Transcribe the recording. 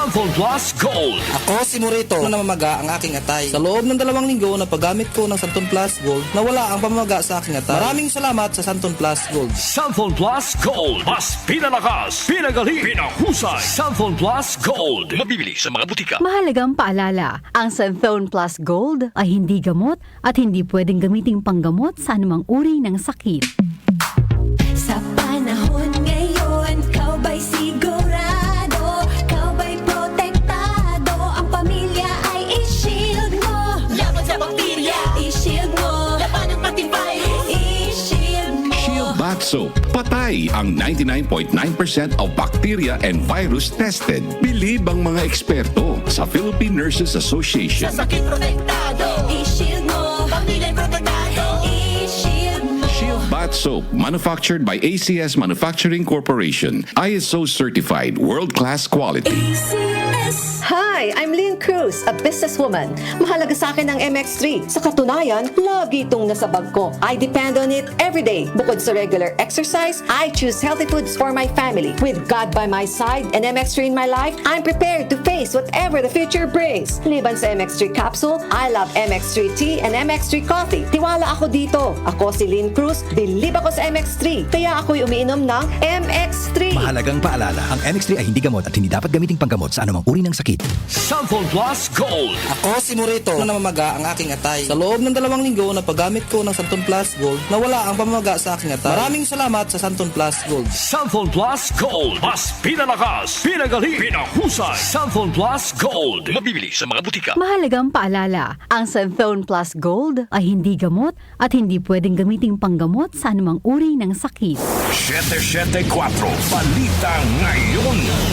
Cellphone Plus Gold. Ako si Morito na namamaga ang aking atay. Sa loob ng 2 linggo na paggamit ko ng Santon Plus Gold, nawala ang pamamaga sa aking atay. Maraming salamat sa Santon Plus Gold. Cellphone Plus Gold. Mas pinalakas, pinagaling, pinahusay. Cellphone Plus Gold. Mabibili sa mga butika. Mahalagang paalala, ang Santon Plus Gold ay hindi gamot at hindi pwedeng gamiting panggamot sa anumang uri ng sakit. Sa panahon ngayon, kau ba'y sigurado? Kau ba'y protektado? Ang pamilya ay i-shield mo. Laban sa bakterya, i-shield mo. Laban ng pati virus, i-shield mo. Shield Bath Soap. Patay ang 99.9% of bacteria and virus tested. Bilib ang mga eksperto sa Philippine Nurses Association. Sa sakit protektado, i-shield mo. Pamilya protektado, i-shield mo. Shield Bath Soap, manufactured by ACS Manufacturing Corporation. ISO certified, world-class quality. ACS. Hi, I'm Lynn Cruz, a businesswoman. Mahalaga sa akin ang MX3. Sa katunayan, lagi itong nasa bag ko. I depend on it every day. Bukod sa regular exercise, I choose healthy foods for my family. With God by my side and MX3 in my life, I'm prepared to face whatever the future brings. Liban sa MX3 capsule, I love MX3 tea and MX3 coffee. Tiwala ako dito. Ako si Lynn Cruz, bilib ako sa MX3. Kaya ako'y umiinom ng MX3. Mahalagang paalala, ang MX3 ay hindi gamot at hindi dapat gamiting panggamot sa anumang uri ng sakit. Cellphone Plus Gold. Ako si Morito na namamaga ang aking atay. Sa loob ng 2 linggo na paggamit ko ng Santon Plus Gold, nawala ang pamamaga sa aking atay. Maraming salamat sa Santon Plus Gold. Cellphone Plus Gold. Mas pinalakas, pinagaling, pinahusay. Cellphone Plus Gold. Mabibili sa mga butika. Mahalagang paalala, ang Santon Plus Gold ay hindi gamot at hindi pwedeng gamiting panggamot sa anumang uri ng sakit. 774 Balita Ngayon.